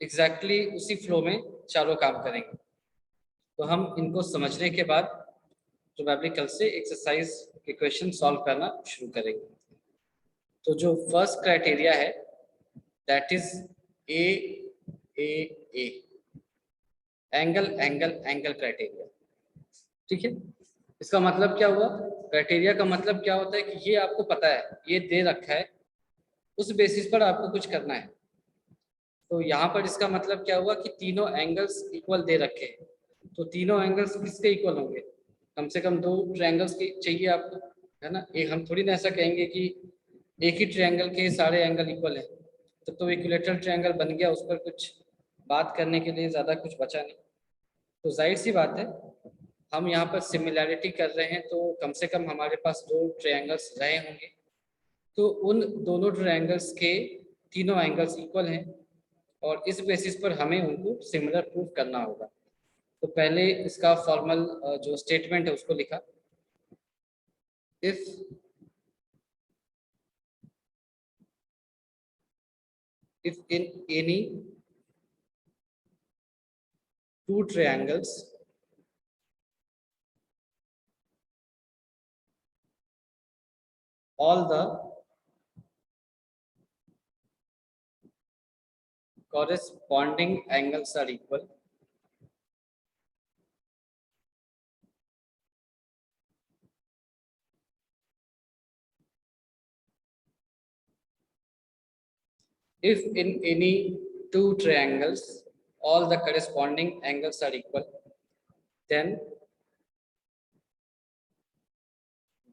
Exactly उसी flow में चारों काम करेंगे। तो हम इनको समझने के बाद प्रोबेबली कल से एक्सरसाइज के क्वेश्चन सॉल्व करना शुरू करेंगे। तो जो फर्स्ट क्राइटेरिया है that is a A A, angle angle angle criteria. ठीक है, इसका मतलब क्या हुआ? क्राइटेरिया का मतलब क्या होता है कि ये आपको पता है, ये दे रखा है, उस बेसिस पर आपको कुछ करना है। तो यहाँ पर इसका मतलब क्या हुआ कि तीनों एंगल्स इक्वल दे रखे हैं। तो तीनों एंगल्स किसके इक्वल होंगे? कम से कम दो ट्रायंगल्स के चाहिए आपको, है ना। एक हम थोड़ी ना ऐसा कहेंगे कि एक ही ट्रायंगल के सारे एंगल इक्वल है, तो इक्विलेटरल ट्रायंगल बन गया, उस पर कुछ बात करने के लिए ज़्यादा कुछ बचा नहीं। तो जाहिर सी बात है हम यहाँ पर सिमिलैरिटी कर रहे हैं, तो कम से कम हमारे पास दो ट्रायंगल्स रहे होंगे, तो उन दोनों ट्रायंगल्स के तीनों एंगल्स इक्वल हैं और इस बेसिस पर हमें उनको सिमिलर प्रूफ करना होगा। तो पहले इसका फॉर्मल जो स्टेटमेंट है उसको लिखा, if in any two triangles all the corresponding angles are equal, if in any two triangles all the corresponding angles are equal, then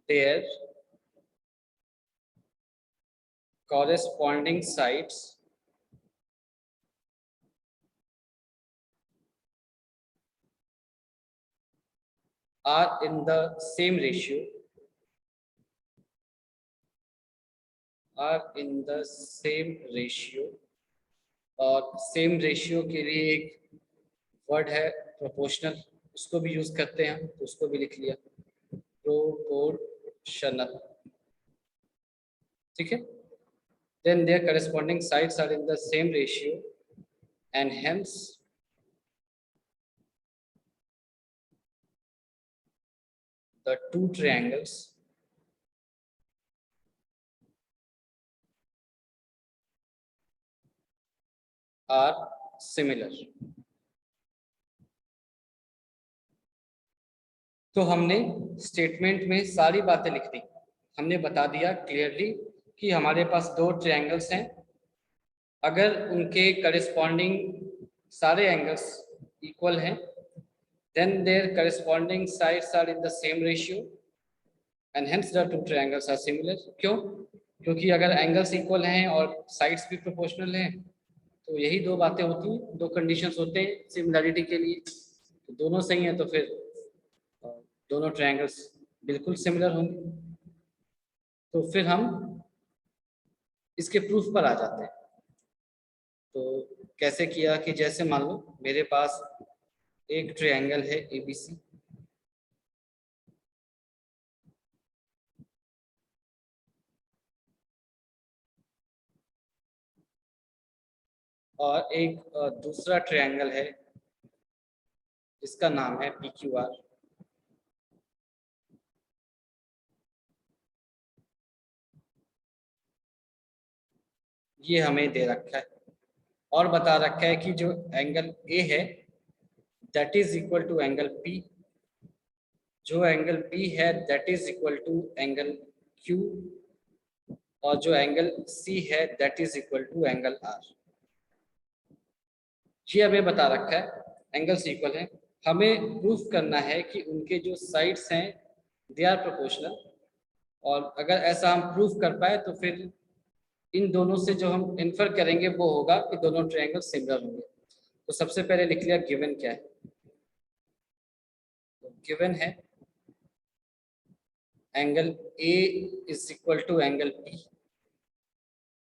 their corresponding sides are in the same ratio, और same ratio के लिए एक word है proportional, उसको भी use करते हैं, तो उसको भी लिख लिया, प्रोपोर्शनल। ठीक है, then their corresponding sides are in the same ratio and hence the two triangles are similar। तो हमने स्टेटमेंट में सारी बातें लिख दी, हमने बता दिया क्लियरली कि हमारे पास दो ट्रायंगल्स हैं, अगर उनके करस्पॉन्डिंग सारे एंगल्स इक्वल हैं then their corresponding sides are in the same ratio and hence the two triangles are similar। क्यों? क्योंकि अगर एंगल्स इक्वल हैं और साइड्स भी प्रोपोर्शनल हैं, तो यही दो बातें होती हैं, दो कंडीशंस होते हैं सिमिलैरिटी के लिए। तो दोनों सही हैं तो फिर दोनों ट्रायंगल्स बिल्कुल सिमिलर होंगे। तो फिर हम इसके प्रूफ पर आ जाते हैं। तो कैसे किया कि जैसे मान लो मेरे पास एक ट्रायंगल है ABC, और एक दूसरा ट्रायंगल है जिसका नाम है PQR। ये हमें दे रखा है और बता रखा है कि जो एंगल A है that is equal to angle P, जो एंगल P है that is equal to angle Q, और जो एंगल C है that is equal to angle R। ये हमें बता रखा है एंगल्स इक्वल है, हमें प्रूफ करना है कि उनके जो साइड्स हैं दे आर प्रोपोर्शनल। और अगर ऐसा हम प्रूफ कर पाए तो फिर इन दोनों से जो हम इन्फर करेंगे वो होगा कि दोनों ट्रायंगल सिमिलर होंगे। तो सबसे पहले लिख लिया गिवन क्या है। तो गिवन है angle A is equal to angle P,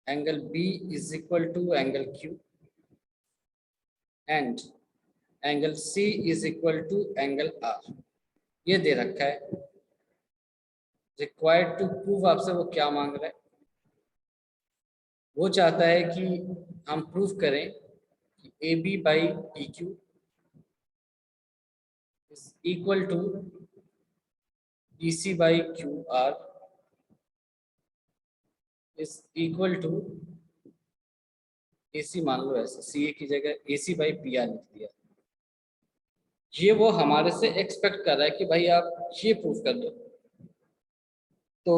angle B is equal to angle Q and angle C is equal to angle R। ये दे रखा है। रिक्वायर्ड टू प्रूव आपसे वो क्या मांग रहा है? वो चाहता है कि हम प्रूव करें कि A B by D Q is equal to D C by Q R is equal to A C, मान लो ऐसे सी ए की जगह A C by P R लिख दिया। ये वो हमारे से एक्सपेक्ट कर रहा है कि भाई आप ये प्रूफ कर दो। तो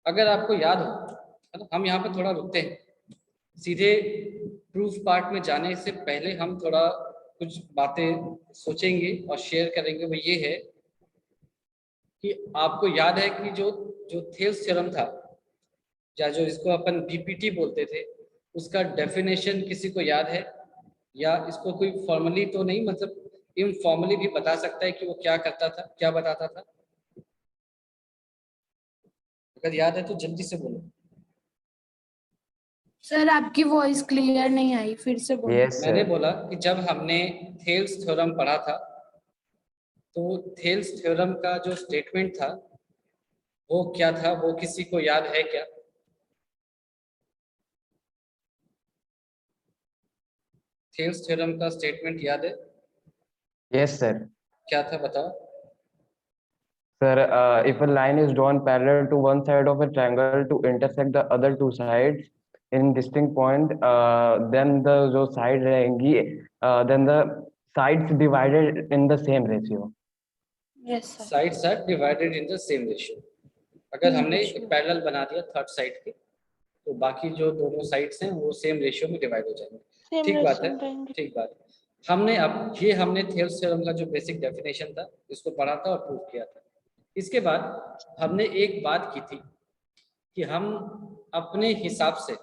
अगर आपको याद हो, है ना, हम यहाँ पे थोड़ा रुकते हैं, सीधे प्रूफ पार्ट में जाने से पहले हम थोड़ा कुछ बातें सोचेंगे और शेयर करेंगे। वो ये है कि आपको याद है कि जो जो थेल्स थ्योरम था, या जो इसको अपन बीपीटी बोलते थे, उसका डेफिनेशन किसी को याद है? या इसको कोई फॉर्मली तो नहीं, मतलब इनफॉर्मली भी बता सकता है कि वो क्या करता था, क्या बताता था? अगर याद है तो जल्दी से बोलो। सर आपकी वॉइस क्लियर नहीं आई, फिर से बोलो। Yes, मैंने sir. बोला कि जब हमने थेल्स थ्योरम पढ़ा था, तो थेल्स थ्योरम का जो स्टेटमेंट था वो क्या था, वो किसी को याद है क्या? थेल्स थ्योरम का स्टेटमेंट याद है? Yes, sir. क्या था बताओ। Sir, if a line is drawn parallel to one side of a triangle to intersect the other two sides in distinct point, then the जो side रहेंगी, then the sides divided in the same ratio. Yes sir. Sides are divided in the same ratio. अगर हमने एक parallel बना दिया third side के, तो बाकी जो दोनों साइड्स हैं वो सेम रेशियो में डिवाइड हो जाएंगे। ठीक बात है, ठीक बात है। हमने थेल्स थ्योरम का जो बेसिक डेफिनेशन था इसको पढ़ा था और प्रूव किया था। इसके बाद हमने एक बात की थी कि हम अपने हिसाब से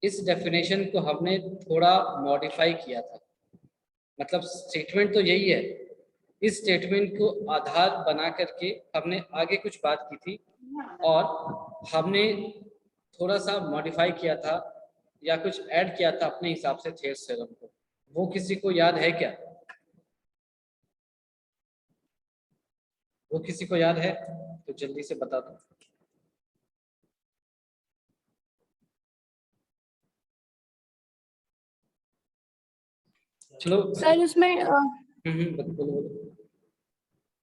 इस डेफिनेशन को हमने थोड़ा मॉडिफाई किया था। मतलब स्टेटमेंट तो यही है, इस स्टेटमेंट को आधार बना करके हमने आगे कुछ बात की थी और हमने थोड़ा सा मॉडिफाई किया था या कुछ ऐड किया था अपने हिसाब से थेल्स थ्योरम को। वो किसी को याद है क्या? वो किसी को याद है तो जल्दी से बता दो। चलो सर उसमें बोलो।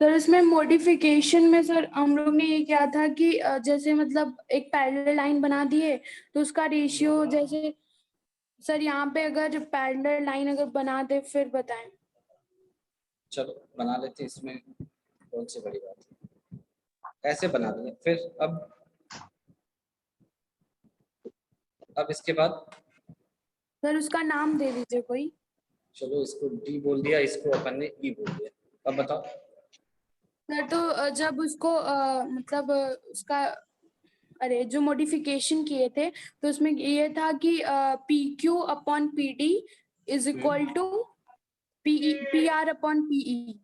सर इसमें मॉडिफिकेशन में सर हम लोग ने ये किया था कि जैसे मतलब एक पैरेलल लाइन बना दिए तो उसका रेशियो, जैसे सर यहाँ पे अगर पैरेलल लाइन अगर बना दे फिर बताएं। चलो बना लेते, इसमें कौन सी बड़ी बात है, ऐसे बना दिया। फिर अब इसके बाद सर उसका नाम दे दीजिए कोई। चलो इसको डी बोल दिया, इसको अपन ने ई बोल दिया। अब बताओ। सर तो जब उसको मतलब उसका अरे जो मॉडिफिकेशन किए थे तो उसमें ये था कि P Q upon P D is equal to P R upon P E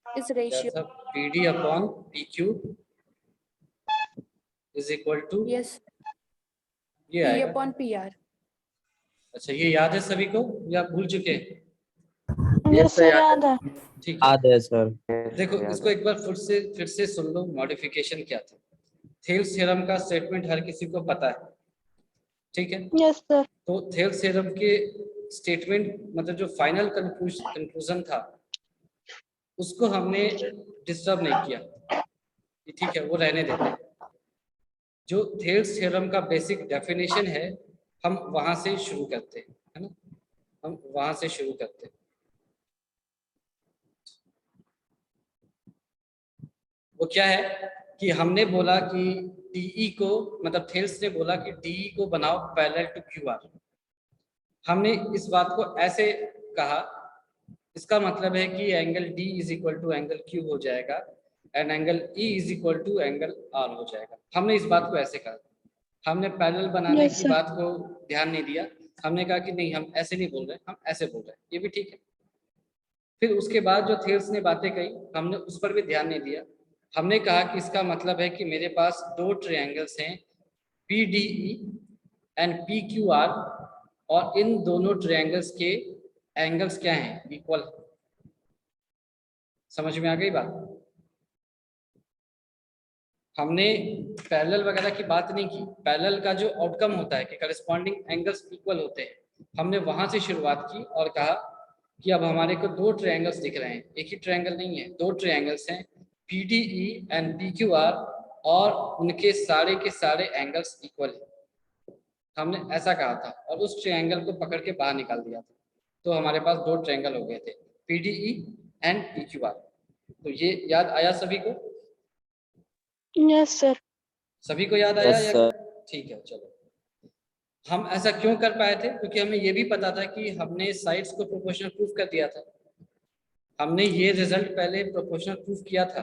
इस क्या रेशियो। था? P D upon P Q is equal to, yes, ये पी आएगा। Upon P R. अच्छा, ये याद है सभी को या भूल चुके हैं? यस सर, याद है। ठीक है, याद है सर। देखो इसको एक बार फिर से सुन लो। मॉडिफिकेशन क्या था? थेल्स थ्योरम का स्टेटमेंट हर किसी को पता है, ठीक है? Yes sir. तो थेल्स थ्योरम के स्टेटमेंट मतलब जो फाइनल कंक्लूजन था उसको हमने डिस्टर्ब नहीं किया कि ठीक है वो रहने देते हैं। जो थेल्स थ्योरम का बेसिक डेफिनेशन है हम वहां से शुरू करते हैं, है ना? हम वहां से शुरू करते हैं। वो क्या है कि हमने बोला कि डीई को, मतलब थेल्स ने बोला कि डीई को बनाओ पैरेलल टू क्यूआर। हमने इस बात को ऐसे कहा, इसका मतलब है कि angle D is equal to angle Q हो जाएगा and angle E is equal to angle R हो जाएगा। हमने इस बात को ऐसे कहा। हमने पैरेलल बनाने Yes, की sir. बात को ध्यान नहीं दिया। हमने कहा कि नहीं हम ऐसे नहीं बोल रहे, हम ऐसे बोल रहे हैं, ये भी ठीक है। फिर उसके बाद जो थेल्स ने बातें कही हमने उस पर भी ध्यान नहीं दिया। हमने कहा कि इसका मतलब है कि मेरे पास दो ट्रायंगल्स हैं P D E and P Q R, और इन दोनों ट्रायंगल्स के एंगल्स क्या हैं? इक्वल। समझ में आ गई बात? हमने पैरेलल वगैरह की बात नहीं की। पैरेलल का जो आउटकम होता है कि करस्पॉन्डिंग एंगल्स इक्वल होते हैं, हमने वहां से शुरुआत की और कहा कि अब हमारे को दो ट्रायंगल्स दिख रहे हैं, एक ही ट्रायंगल नहीं है, दो ट्रायंगल्स हैं PDE एंड PQR और उनके सारे के सारे एंगल्स इक्वल है। हमने ऐसा कहा था और उस ट्रायंगल को पकड़ के बाहर निकाल दिया था, तो हमारे पास दो ट्रायंगल हो गए थे PDE एंड PQR। तो ये याद आया सभी को? Yes sir. सभी को याद आया? Yes, या sir. ठीक है, चलो। हम ऐसा क्यों कर पाए थे? क्योंकि हमें ये भी पता था कि हमने साइड्स को प्रोपोर्शनल प्रूफ कर दिया था। हमने ये रिजल्ट पहले प्रोपोर्शनल प्रूफ किया था,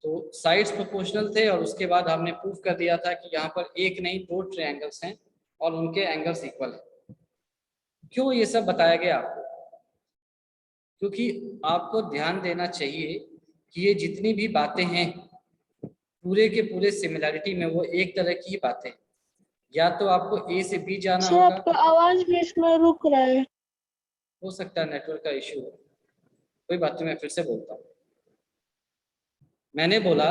तो साइड्स प्रोपोर्शनल थे और उसके बाद हमने प्रूफ कर दिया था कि यहाँ पर एक नहीं दो ट्रायंगल्स हैं और उनके एंगल्स इक्वल है। क्यों ये सब बताया गया आपको? क्योंकि आपको ध्यान देना चाहिए कि ये जितनी भी बातें हैं पूरे के पूरे सिमिलैरिटी में वो एक तरह की ही बातें, या तो आपको A से B जाना सर होगा, आपका आवाज भी इसमें रुक रहा है। हो सकता है नेटवर्क का इश्यू हो, कोई बात नहीं, मैं फिर से बोलता हूँ। मैंने बोला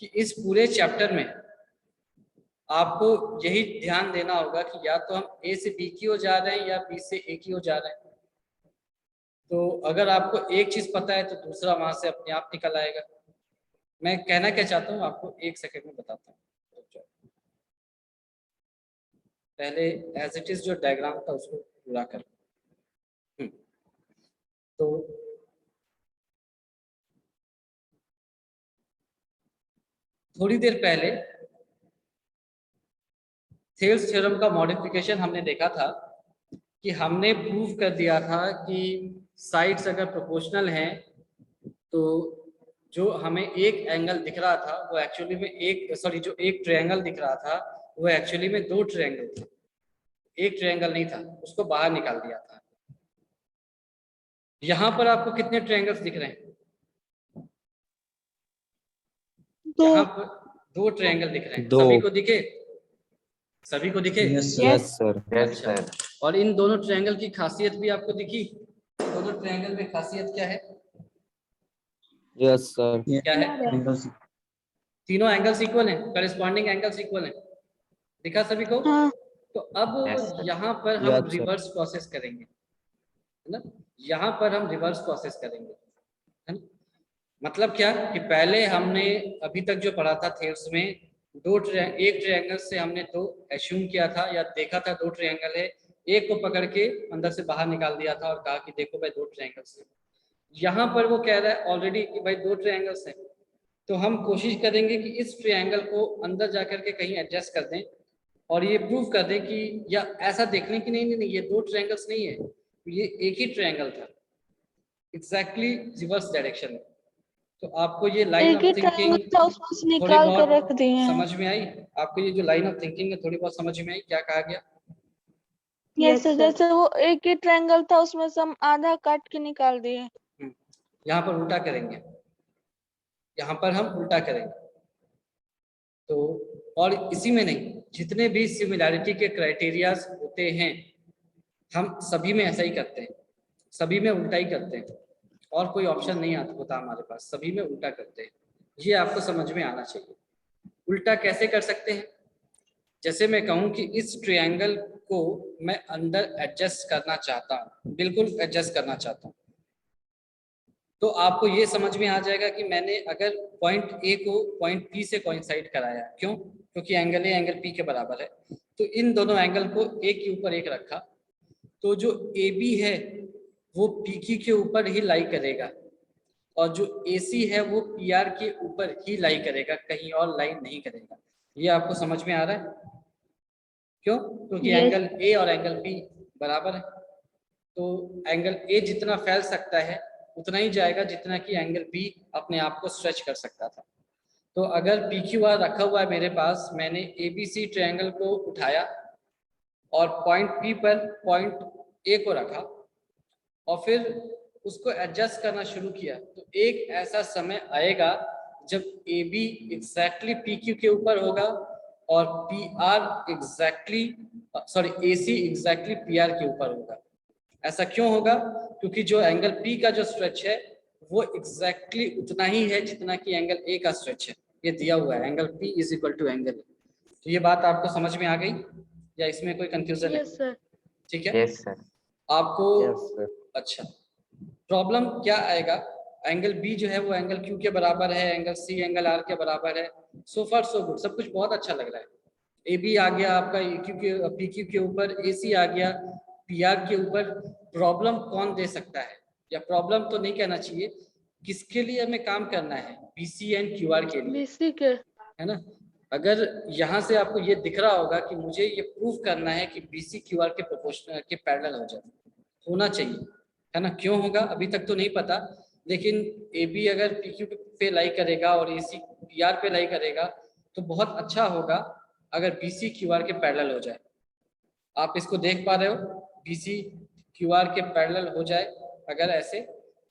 कि इस पूरे चैप्टर में आपको यही ध्यान देना होगा कि या तो हम A से B की ओर जा रहे हैं या B से A की ओर जा रहे हैं। तो अगर आपको एक चीज पता है तो दूसरा वहां से अपने आप निकल आएगा। मैं कहना क्या चाहता हूँ आपको एक सेकंड में बताता हूँ। पहले एज इट इज जो डायग्राम था उसको पूरा कर। तो थोड़ी देर पहले थेल्स थ्योरम का मॉडिफिकेशन हमने देखा था कि हमने प्रूव कर दिया था कि साइड्स अगर प्रोपोर्शनल हैं तो जो हमें एक एंगल दिख रहा था वो एक्चुअली में जो एक ट्रायंगल दिख रहा था वो एक्चुअली में दो ट्रायंगल थे, एक ट्रायंगल नहीं था, उसको बाहर निकाल दिया था। यहाँ पर आपको कितने ट्रायंगल्स दिख रहे हैं? यहाँ पर दो ट्रायंगल दिख रहे हैं। दो। सभी को दिखे? सभी को दिखे? Yes, sir. Yes, अच्छा। sir. और इन दोनों ट्रायंगल की खासियत भी आपको दिखी? दोनों ट्रायंगल में खासियत क्या है? Yes, sir. क्या है? तीनों एंगल्स इक्वल हैं, करस्पॉन्डिंग एंगल्स इक्वल हैं। दिखा सभी को? हाँ। तो अब Yes, sir. यहाँ पर हम Yes, sir. रिवर्स प्रोसेस करेंगे, है ना? यहाँ पर हम रिवर्स प्रोसेस करेंगे, है ना? मतलब क्या कि पहले हमने अभी तक जो पढ़ा था थेल्स में एक ट्रायंगल से हमने दो एज्यूम किया था या देखा था दो ट्रायंगल है, एक को पकड़ के अंदर से बाहर निकाल दिया था और कहा कि देखो भाई दो ट्रायंगल्स हैं। यहाँ पर वो कह रहा है ऑलरेडी कि भाई दो ट्रायंगल्स हैं, तो हम कोशिश करेंगे कि इस ट्रायंगल को अंदर जाकर के कहीं एडजस्ट कर दें और ये प्रूव कर दें कि या ऐसा देखने की नहीं ये दो ट्रायंगल्स नहीं है, ये एक ही ट्रायंगल था, एग्जैक्टली रिवर्स डायरेक्शन में। तो आपको ये लाइन एक ऑफ ही थिंकिंग ट्रायंगल था उसमें से थोड़ी निकाल के रख बहुत दिए हैं। समझ में आई? आपको ये जो लाइन ऑफ थिंकिंग है थोड़ी बहुत समझ में आई क्या कहा गया? यस सर, जैसे वो एक ही ट्रायंगल था उसमें से हम आधा काट के निकाल दिए। यहाँ पर उल्टा करेंगे, यहाँ पर हम उल्टा करेंगे। तो और इसी में नहीं, जितने भी सिमिलैरिटी के क्राइटेरियाज होते हैं हम सभी में ऐसा ही करते हैं, सभी में उल्टा ही करते हैं, और कोई ऑप्शन नहीं होता हमारे पास, सभी में उल्टा करते हैं। ये आपको समझ में आना चाहिए। उल्टा कैसे कर सकते हैं? जैसे मैं कहूँ कि इस ट्रायंगल को मैं अंदर एडजस्ट करना चाहता हूँ, बिल्कुल एडजस्ट करना चाहता हूँ, तो आपको ये समझ में आ जाएगा कि मैंने अगर पॉइंट ए को पॉइंट पी से कोइंसाइड कराया, क्यों? क्योंकि एंगल ए एंगल पी के बराबर है, तो इन दोनों एंगल को एक के ऊपर एक रखा, तो जो ए बी है वो पी क्यू के ऊपर ही लाई करेगा और जो ए सी है वो पी आर के ऊपर ही लाई करेगा, कहीं और लाई नहीं करेगा। ये आपको समझ में आ रहा है? क्यों? क्योंकि Yes. एंगल ए और एंगल बी बराबर है, तो एंगल ए जितना फैल सकता है उतना ही जाएगा जितना कि एंगल बी अपने आप को स्ट्रेच कर सकता था। तो अगर पी क्यू आर रखा हुआ है मेरे पास, मैंने ए बी सी ट्रायंगल को उठाया और पॉइंट पी पर पॉइंट ए को रखा और फिर उसको एडजस्ट करना शुरू किया, तो एक ऐसा समय आएगा जब A B exactly P Q के ऊपर होगा और P R A C exactly P R के ऊपर होगा। ऐसा क्यों होगा? क्योंकि जो एंगल P का जो स्ट्रेच है वो एग्जैक्टली उतना ही है जितना कि एंगल ए का स्ट्रेच है। ये दिया हुआ है angle P is equal to angle. तो ये बात आपको समझ में आ गई या इसमें कोई कंफ्यूजन है? Yes sir. ठीक है Yes, sir. आपको। Yes, sir. अच्छा, प्रॉब्लम क्या आएगा, एंगल बी जो है वो एंगल क्यू के बराबर है, एंगल सी एंगल आर के बराबर है। सो फार सो गुड, सब कुछ बहुत अच्छा लग रहा है। ए बी आ गया आपका पी क्यू के ऊपर, ए सी आ गया पी आर के ऊपर। प्रॉब्लम कौन दे सकता है, या प्रॉब्लम तो नहीं कहना चाहिए, किसके लिए हमें काम करना है, B C and Q R के लिए, बीसी के। है ना। अगर यहाँ से आपको ये दिख रहा होगा कि मुझे ये प्रूफ करना है कि बी सी क्यू आर के प्रोपोर्शनल के पैरेलल हो जाए, होना चाहिए, है ना। क्यों होगा अभी तक तो नहीं पता, लेकिन ए बी अगर पी क्यू पे लाई करेगा और ए सी पी आर पे लाई करेगा तो बहुत अच्छा होगा अगर बी सी क्यू आर के पैरेलल हो जाए। आप इसको देख पा रहे हो, बी सी क्यू आर के पैरेलल हो जाए अगर ऐसे,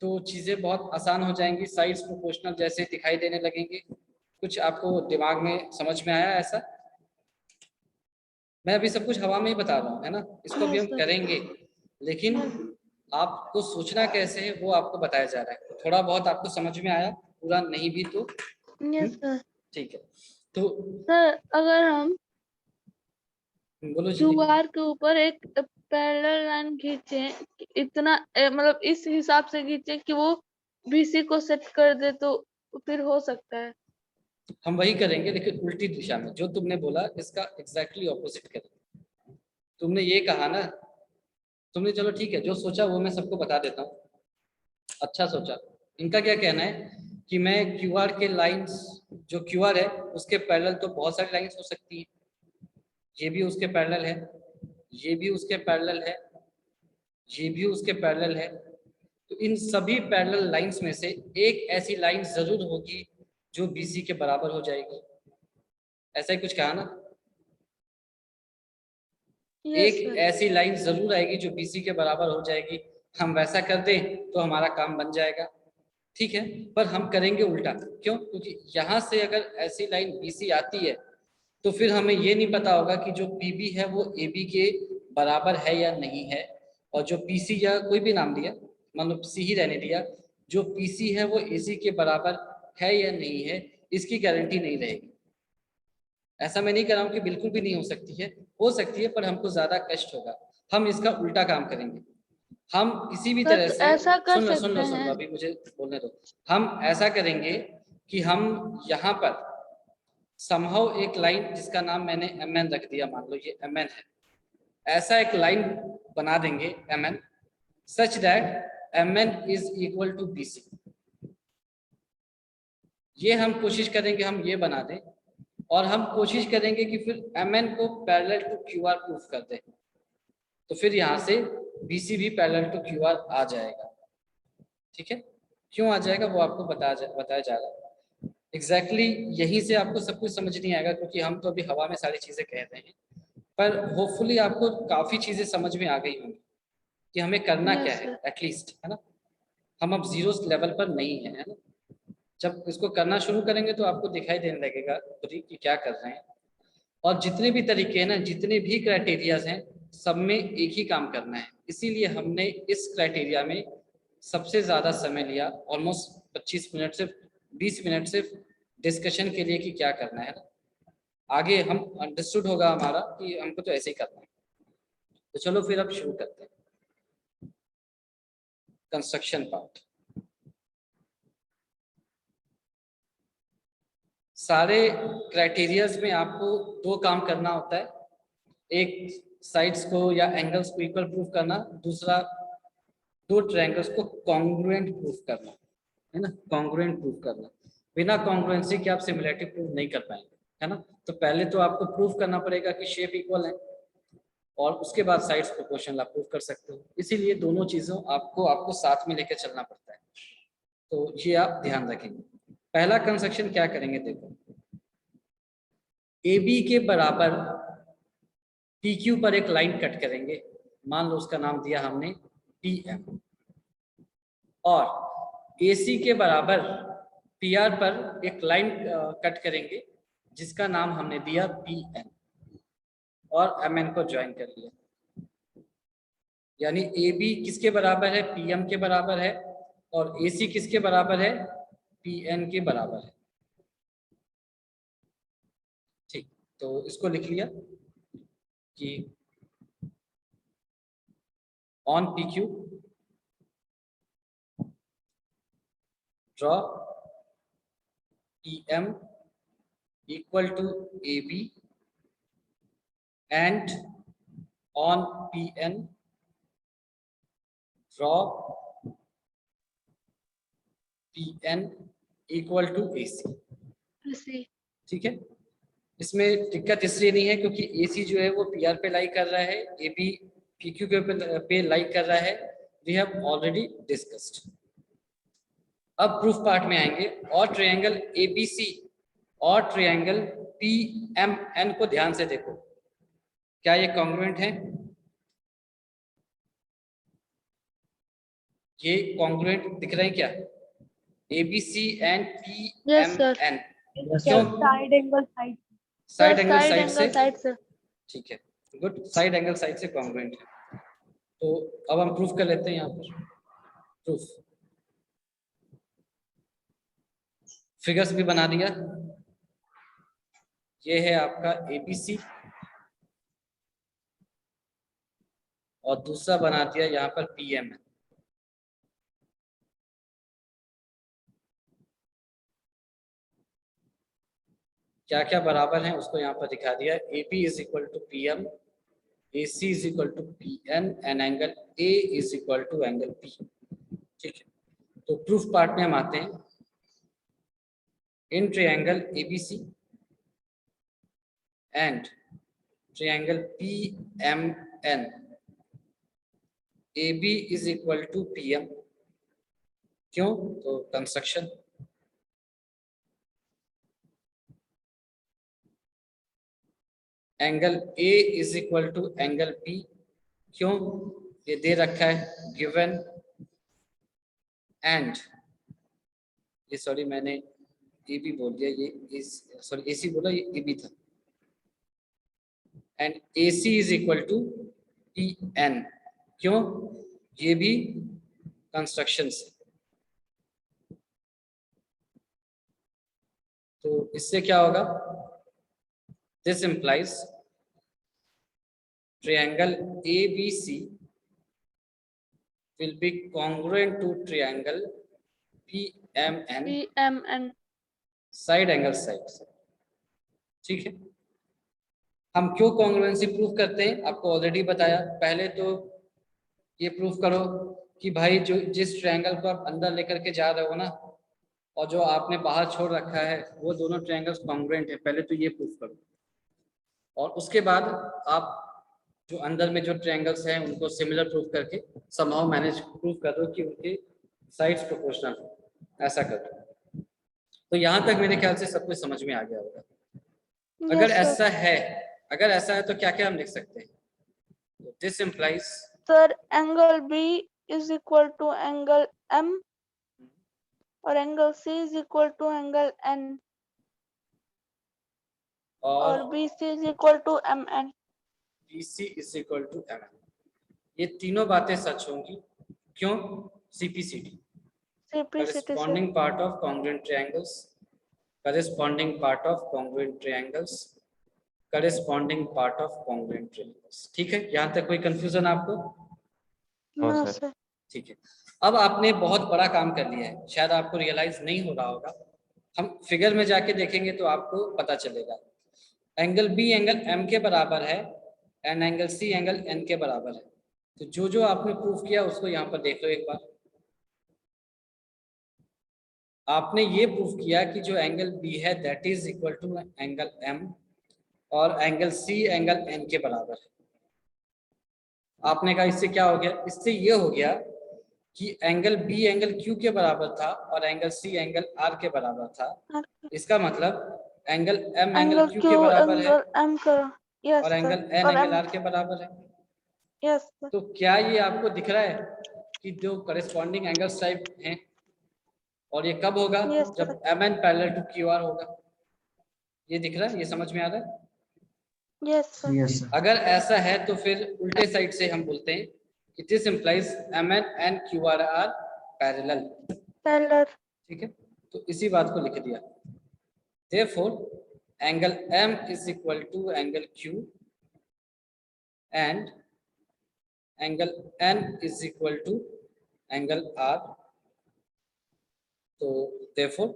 तो चीज़ें बहुत आसान हो जाएंगी, साइड्स प्रोपोर्शनल जैसे दिखाई देने लगेंगे। कुछ आपको दिमाग में समझ में आया ऐसा? मैं अभी सब कुछ हवा में ही बता रहा हूँ, है ना। इसको भी Yes, हम sir. करेंगे, लेकिन आपको सोचना कैसे है वो आपको बताया जा रहा है। थोड़ा बहुत आपको समझ में आया, पूरा नहीं भी तो यस सर। ठीक है। तो सर अगर हम बोलो जी। क्यूआर के ऊपर एक पैरेलल लाइन खींचे, इतना मतलब इस हिसाब से खींचे कि वो बीसी को सेट कर दे तो फिर हो सकता है। हम वही करेंगे लेकिन उल्टी दिशा में, जो तुमने बोला इसका एग्जैक्टली ऑपोजिट करेंगे। तुमने ये कहा ना, तुमने चलो ठीक है, जो सोचा वो मैं सबको बता देता हूँ। अच्छा सोचा। इनका क्या कहना है कि मैं क्यूआर के लाइंस, जो क्यूआर है उसके पैरेलल तो बहुत सारी लाइंस हो सकती है, ये भी उसके पैरेलल है, ये भी उसके पैरेलल है, ये भी उसके पैरेलल है। तो इन सभी पैरेलल लाइंस में से एक ऐसी लाइन जरूर होगी जो बीसी के बराबर हो जाएगी। ऐसा ही कुछ कहा ना, यस एक सर। ऐसी लाइन जरूर आएगी जो बीसी के बराबर हो जाएगी। हम वैसा कर दें तो हमारा काम बन जाएगा, ठीक है। पर हम करेंगे उल्टा, क्यों? क्योंकि यहाँ से अगर ऐसी लाइन बीसी आती है तो फिर हमें ये नहीं पता होगा कि जो पीबी है वो एबी के बराबर है या नहीं है, और जो पीसी या कोई भी नाम दिया, मतलब सी ही रहने दिया, जो पीसी है वो एसी के बराबर है या नहीं है, इसकी गारंटी नहीं रहेगी। ऐसा मैं नहीं कर रहा हूँ कि बिल्कुल भी नहीं हो सकती है, हो सकती है, पर हमको ज्यादा कष्ट होगा। हम इसका उल्टा काम करेंगे। हम किसी भी सर तरह तो से, ऐसा कर सुन लो, सकते हैं। अभी मुझे बोलने दो। हम ऐसा करेंगे कि हम यहाँ पर समहाउ एक लाइन जिसका नाम मैंने एम एन रख दिया, मान लो ये एम एन है, ऐसा एक लाइन बना देंगे M N, such that M N is equal to B C. ये हम कोशिश करेंगे हम ये बना दें, और हम कोशिश करेंगे कि फिर एम एन को parallel to Q R proof कर दें, तो फिर यहाँ से बी सी भी पैरेलल टू क्यू आर आ जाएगा, ठीक है। क्यों आ जाएगा वो आपको बताया जा रहा है। एग्जैक्टली यहीं से आपको सब कुछ समझ नहीं आएगा, क्योंकि हम तो अभी हवा में सारी चीजें कह रहे हैं, पर होपफुली आपको काफी चीजें समझ में आ गई होंगी कि हमें करना क्या यस है सर। एटलीस्ट, है ना। हम अब जीरो लेवल पर नहीं है ना। जब इसको करना शुरू करेंगे तो आपको दिखाई देने लगेगा खुद ही कि क्या कर रहे हैं। और जितने भी तरीके हैं ना, जितने भी क्राइटेरियाज हैं, सब में एक ही काम करना है। इसीलिए हमने इस क्राइटेरिया में सबसे ज़्यादा समय लिया, ऑलमोस्ट 25 मिनट से 20 मिनट सिर्फ डिस्कशन के लिए कि क्या करना है ना। आगे हम अंडरस्टूड होगा हमारा कि हमको तो ऐसे ही करना है। तो चलो फिर अब शुरू करते हैं कंस्ट्रक्शन पार्ट। सारे क्राइटेरियाज में आपको दो काम करना होता है, एक साइड्स को या एंगल्स को इक्वल प्रूफ करना, दूसरा दो ट्रायंगल्स को कॉन्ग्रुएंट प्रूफ करना, है ना। कॉन्ग्रुएंट प्रूफ करना, बिना कॉन्ग्रुएंसी के आप सिमिलैरिटी प्रूफ नहीं कर पाएंगे, है ना। तो पहले तो आपको प्रूफ करना पड़ेगा कि शेप इक्वल है, और उसके बाद साइड्स प्रोपोर्शनल आप प्रूफ कर सकते हो। इसीलिए दोनों चीजों आपको साथ में लेकर चलना पड़ता है, तो ये आप ध्यान रखेंगे। पहला कंस्ट्रक्शन क्या करेंगे, देखो ए बी के बराबर पी क्यू पर एक लाइन कट करेंगे, मान लो उसका नाम दिया हमने पी एम, और ए सी के बराबर पी आर पर एक लाइन कट करेंगे जिसका नाम हमने दिया पी एन, और एम एन को ज्वाइन कर लिया। यानी ए बी किसके बराबर है, पी एम के बराबर है, और AC किसके बराबर है? PN के बराबर है। ठीक, तो इसको लिख लिया कि on PQ draw PM equal to AB and on PN draw PN equal to AC। ऐसे ठीक है, इसमें दिक्कत इसलिए नहीं है क्योंकि AC जो है वो PR पे लाई कर रहा है, AB PQ के पे लाई कर रहा है। We have already discussed. अब प्रूफ पार्ट में आएंगे। और ट्रायंगल ABC और ट्रायंगल PMN को ध्यान से देखो, क्या ये कॉन्ग्रुएंट है? ये कॉन्ग्रुएंट दिख रहे हैं क्या? ABC and Yes, sir. PMN Yes, क्यों? sir. Side angle side side angle side से, साइड से ठीक है, गुड, साइड एंगल साइड से कॉन्ग्रुएंट है। तो अब हम प्रूफ कर लेते हैं यहाँ पर। प्रूफ फिगर्स भी बना दिया। ये है आपका ABC और दूसरा बना दिया यहाँ पर PMN। क्या क्या बराबर है उसको यहाँ पर दिखा दिया। AB is equal to PM, AC is equal to PN and angle A is equal to angle P। ठीक है, तो प्रूफ पार्ट में हम आते हैं। In triangle ABC and triangle PMN AB is equal to PM। क्यों? तो construction, angle A is equal to angle P। क्यों? ये दे रखा है गिवन। एंड ये सॉरी मैंने AB बोल दिया, ये सॉरी AC बोला, ये AB था। And AC is equal to PN। क्यों? ये भी कंस्ट्रक्शन से। तो इससे क्या होगा? This implies triangle ABC will be congruent to triangle PMN PMN side angle side से। ठीक है, हम क्यों कॉन्ग्रुएंसी प्रूफ करते हैं आपको ऑलरेडी बताया। पहले तो ये प्रूफ करो कि भाई जो जिस ट्रायंगल को आप अंदर लेकर के जा रहे हो ना, और जो आपने बाहर छोड़ रखा है, वो दोनों ट्रायंगल्स कॉन्ग्रुएंट है। पहले तो ये प्रूफ करो, और उसके बाद आप जो अंदर में जो ट्रायंगल्स हैं उनको सिमिलर प्रूफ करके समहाउ मैनेज प्रूफ कर दो कि उनके साइड्स प्रोपोर्शनल हो, ऐसा कर दो। तो यहाँ तक मेरे ख्याल से सब कुछ समझ में आ गया होगा। अगर Yes, sir. ऐसा है, अगर ऐसा है तो क्या क्या हम लिख सकते हैं? This implies Sir, angle B is equal to angle M और angle C is equal to angle N और और BC is equal to MN। BC is equal to MN। ये तीनों बातें सच होंगी। क्यों? CPCT, CPCT से corresponding part of congruent triangles, corresponding part of congruent triangles, corresponding part of congruent triangles। ठीक है, यहाँ तक कोई कंफ्यूजन आपको? No, No, sir. sir. ठीक है, अब आपने बहुत बड़ा काम कर लिया है, शायद आपको रियलाइज नहीं हो रहा होगा। हम फिगर में जाके देखेंगे तो आपको पता चलेगा। एंगल B एंगल M के बराबर है and angle C angle N के बराबर है। तो जो जो आपने प्रूफ किया उसको यहाँ पर देख लो एक बार। आपने ये प्रूफ किया कि जो एंगल B है that is equal to angle M और एंगल C एंगल N के बराबर है। आपने कहा इससे क्या हो गया? इससे ये हो गया कि एंगल B एंगल Q के बराबर था और एंगल C एंगल R के बराबर था। इसका मतलब angle M angle Angle Q Q के बराबर है angle M का yes और sir एंगल N और एंगल M R के बराबर है। yes sir तो क्या ये आपको दिख रहा है कि जो करेस्पॉन्डिंग एंगल्स टाइप हैं, और ये कब होगा? Yes, sir. जब MN पैरेलल टू QR होगा। ये दिख रहा है? ये समझ में आ रहा है? yes sir Yes, sir. अगर ऐसा है तो फिर उल्टे साइड से हम बोलते हैं कि this implies MN and QR are parallel, parallel. ठीक है, तो इसी बात को लिख दिया। Therefore, angle M is equal to angle Q and angle N is equal to angle R. So therefore,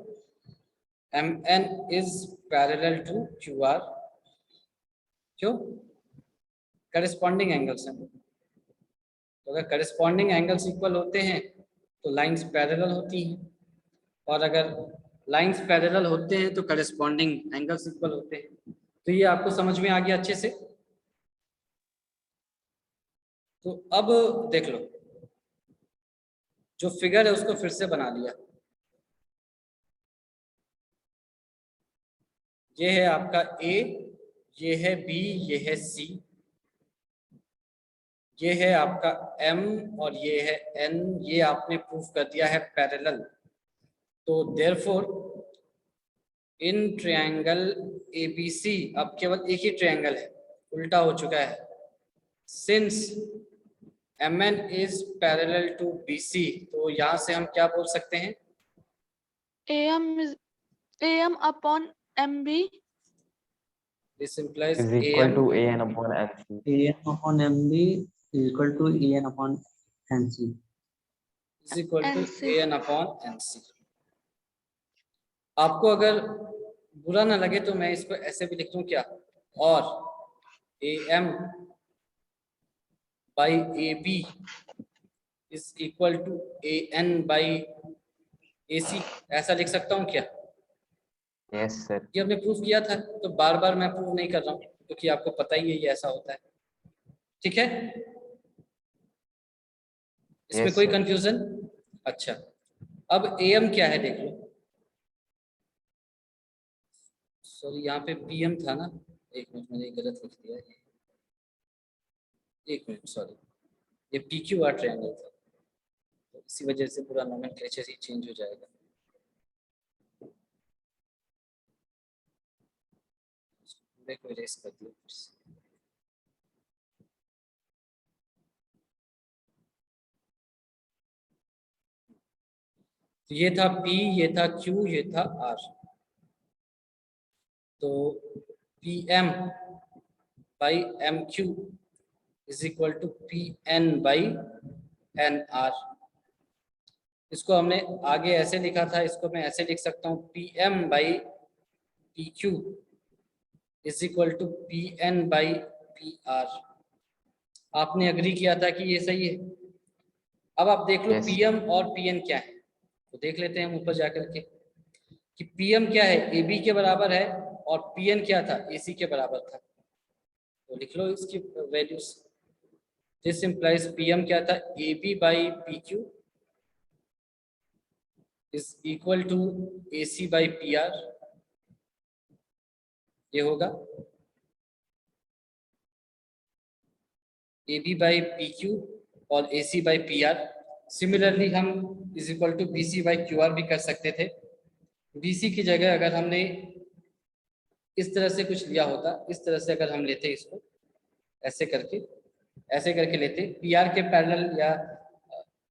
MN is parallel to QR. क्यों? Corresponding angles हैं। तो अगर corresponding angles equal होते हैं तो lines parallel होती हैं, और अगर लाइंस पैरेलल होते हैं तो करस्पॉन्डिंग एंगल्स इक्वल होते हैं। तो ये आपको समझ में आ गया अच्छे से। तो अब देख लो, जो फिगर है उसको फिर से बना लिया। ये है आपका ए, ये है बी, ये है सी, ये है आपका एम और ये है एन। ये आपने प्रूफ कर दिया है पैरेलल। तो देयरफॉर इन ट्रायंगल एबीसी, अब केवल एक ही ट्रायंगल है, उल्टा हो चुका है। Since MN is parallel to BC, तो यहाँ से हम क्या बोल सकते हैं? AM upon MB this implies is equal to AN upon NC. AN upon MB is equal to EN upon NC. Is equal to NC। AN upon NC। आपको अगर बुरा ना लगे तो मैं इसको ऐसे भी लिख दूं क्या? और AM by AB is equal to AN by AC, ऐसा लिख सकता हूं क्या? Yes, sir. ये हमने प्रूफ किया था, तो बार बार मैं प्रूफ नहीं कर रहा हूँ क्योंकि आपको पता ही है ये ऐसा होता है। ठीक है, इसमें Yes, कोई sir. कंफ्यूजन? अच्छा, अब AM क्या है देख लो। सॉरी, यहाँ पे PM था ना, एक मिनट, मैंने गलत लिख दिया है। एक मिनट, सॉरी, ये PQR ट्रायंगल था, तो इसी वजह से पूरा नोमेनक्लेचर ही चेंज हो जाएगा। पूरे को इरेज कर दिया फिर से। तो ये था P, ये था Q, ये था R। तो PM by MQ is equal to PN by NR। इसको हमने आगे ऐसे लिखा था, इसको मैं ऐसे लिख सकता हूँ, PM by PQ is equal to PN by PR। आपने अग्री किया था कि ये सही है। अब आप देख लो Yes. PM और PN क्या है, तो देख लेते हैं हम ऊपर जाकर के कि PM क्या है, AB के बराबर है, और PN क्या था, AC के बराबर था। तो लिख लो इसकी वैल्यूज। दिस इंप्लाइज PM क्या था, AB by PQ is equal to AC by PR। ये होगा AB बाई PQ और AC बाई PR। सिमिलरली हम is equal to BC by QR भी कर सकते थे। BC की जगह अगर हमने इस तरह से कुछ लिया होता, इस तरह से अगर हम लेते इसको ऐसे करके लेते, PR के पैरेलल या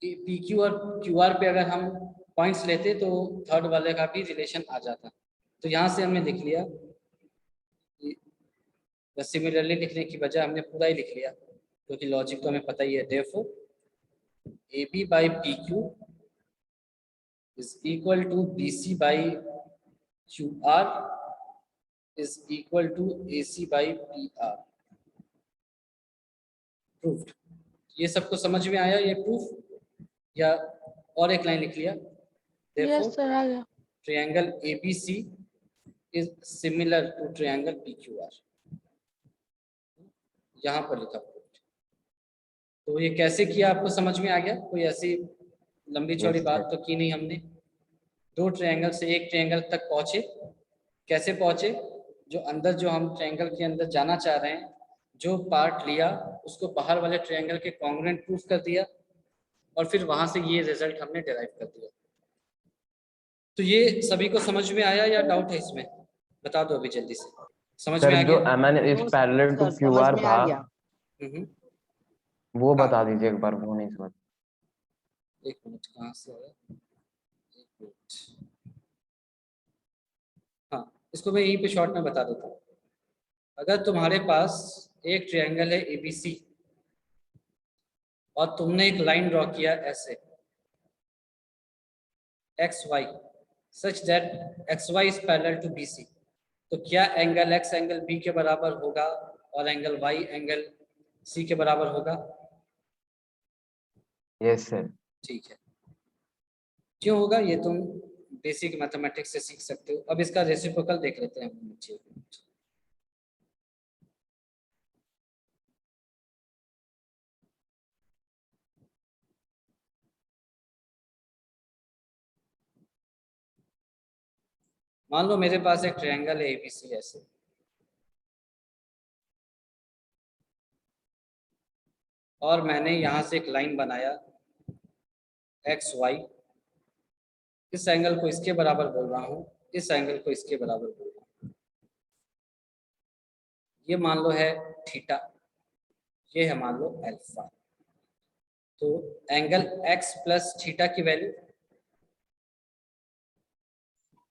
PQ और QR पे अगर हम पॉइंट्स लेते तो थर्ड वाले का भी रिलेशन आ जाता। तो यहाँ से हमने लिख लिया, बस सिमिलरली लिखने की बजाय हमने पूरा ही लिख लिया क्योंकि लॉजिक तो हमें पता ही है। Therefore AB by PQ is equal to BC by QR is equal to AC by PR। Proved. ये सबको समझ में आया ये प्रूफ, या और एक लाइन लिख लिया? यस सर, आ गया। Triangle ABC is similar to triangle PQR, यहाँ पर लिखा। तो ये कैसे किया आपको समझ में आ गया? कोई ऐसी लंबी चौड़ी Yes, बात sir. तो की नहीं हमने। दो ट्रायंगल से एक ट्रायंगल तक पहुंचे। कैसे पहुंचे? जो अंदर, जो हम ट्रायंगल के अंदर जाना चाह रहे हैं, जो पार्ट लिया उसको बाहर वाले ट्रायंगल के कॉन्ग्रुएंट प्रूफ कर दिया, और फिर वहां से ये रिजल्ट हमने डिराइव कर दिया। तो ये सभी को समझ में आया या डाउट है इसमें? बता दो अभी जल्दी से। समझ में आ सर, जो गया? MN is parallel to sir, समझ QR में आ था, गया। हम्म। वो हाँ। बता दीजिए एक बार, वो नहीं समझ। एक मिनट, कहाँ से आया, एक मिनट। हाँ, इसको मैं यहीं पे शॉर्ट में बता देता हूँ। अगर तुम्हारे पास एक ट्रायंगल है एबीसी और तुमने एक लाइन ड्रॉ किया ऐसे X Y such that X Y is parallel to B C, तो क्या एंगल एक्स एंगल बी के बराबर होगा और एंगल वाई एंगल सी के बराबर होगा? Yes sir. ठीक है, क्यों होगा ये तुम बेसिक मैथमेटिक्स से सीख सकते हो। अब इसका रेसिप्रोकल देख लेते हैं हम नीचे। मान लो मेरे पास एक ट्रायंगल है एबीसी ऐसे, और मैंने यहाँ से एक लाइन बनाया एक्स वाई, इस एंगल को इसके बराबर बोल रहा हूँ, इस एंगल को इसके बराबर बोल रहा हूँ। ये मान लो है थीटा, ये है मान लो अल्फा। तो एंगल एक्स प्लस थीटा की वैल्यू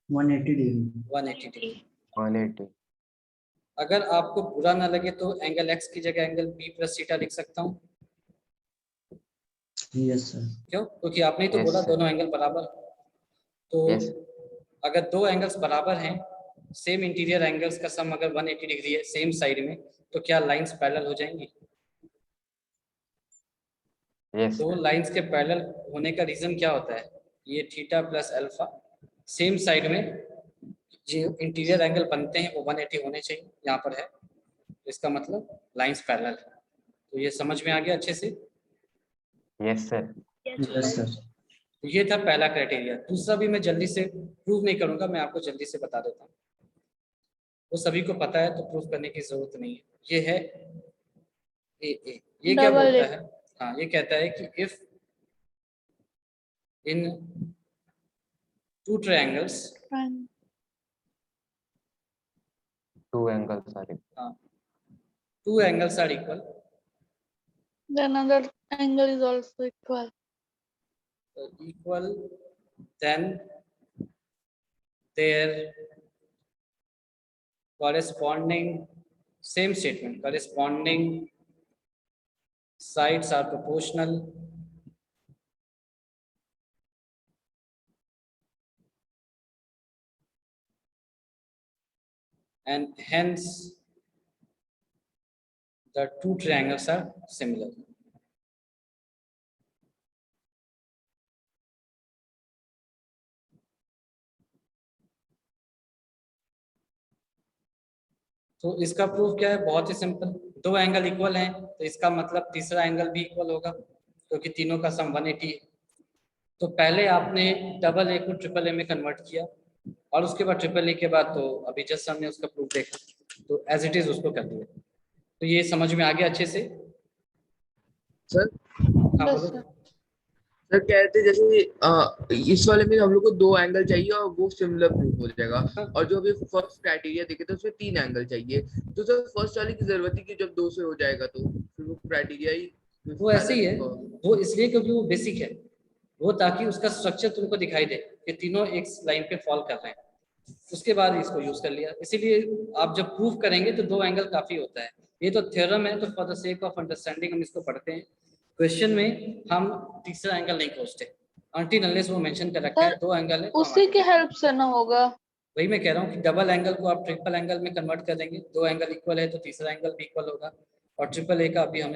180 डिग्री। 180 डिग्री। 180। अगर आपको बुरा ना लगे तो एंगल एक्स की जगह एंगल बी प्लस थीटा लिख सकता हूँ। Yes sir. क्यों? क्योंकि आपने ही तो Yes, बोला sir. दोनों एंगल बराबर। तो Yes. अगर दो एंगल्स बराबर हैं, सेम इंटीरियर एंगल्स का सम अगर 180 डिग्री है सेम साइड में, तो क्या लाइंस पैरेलल हो जाएंगी? Yes, तो sir. लाइंस के पैरेलल होने का रीजन क्या होता है? ये theta plus alpha same side में जो इंटीरियर एंगल बनते हैं वो 180 होने चाहिए, यहाँ पर है, इसका मतलब लाइंस पैरेलल है। तो ये समझ में आ गया अच्छे से? Yes, sir. Yes sir. तो ये था पहला क्राइटेरिया। दूसरा भी मैं जल्दी से प्रूव नहीं करूंगा, मैं आपको जल्दी से बता देता हूँ, वो सभी को पता है तो प्रूव करने की जरूरत नहीं है। ये है ए, ये क्या Double बोलता A. है? हाँ, ये कहता है कि if in two triangles, Fine. Two angles are equal. हाँ, two angles are equal, Then another angle is also equal. then their corresponding, same statement, corresponding sides are proportional and hence the two triangles are similar. तो इसका proof क्या है? बहुत ही simple. दो angle equal हैं तो इसका मतलब तीसरा एंगल भी इक्वल होगा, क्योंकि तीनों का सम 180 है। तो पहले आपने डबल ए को ट्रिपल ए में कन्वर्ट किया और उसके बाद ट्रिपल ए के बाद तो अभी जस्ट हमने उसका प्रूफ देखा, तो एज इट इज उसको कर दिया। तो ये समझ में आ गया अच्छे से? सर हाँ Yes, बोलो। sir. सर कहते जैसे इस वाले में हम लोग को 2 एंगल चाहिए और वो सिमिलर प्रूफ हो जाएगा, और जो अभी फर्स्ट क्राइटेरिया देखे थे उसमें 3 एंगल चाहिए। तो सर फर्स्ट वाले की जरूरत ही कि जब 2 से हो जाएगा तो फिर वो क्राइटेरिया ही वो ऐसे ही है, वो इसलिए क्योंकि वो बेसिक है, वो ताकि उसका स्ट्रक्चर तुमको दिखाई दे कि तीनों एक लाइन पे फॉल कर रहे हैं, उसके बाद इसको यूज कर लिया। इसीलिए आप जब प्रूफ करेंगे तो 2 एंगल काफी होता है। ये तो थ्योरम है, तो for the sake of understanding हम इसको पढ़ते हैं। क्वेश्चन में हम तीसरा एंगल नहीं खोजते अनटिल अनलेस वो मेंशन कर रखा है 2 एंगल है तो हम उसी आगे की बढ़ते हैं। हेल्प से ना होगा। वही मैं कह रहा हूँ कि डबल एंगल को आप ट्रिपल एंगल में कन्वर्ट कर देंगे, 2 एंगल इक्वल है तो तीसरा एंगल भी इक्वल होगा, और ट्रिपल ए का अभी हमने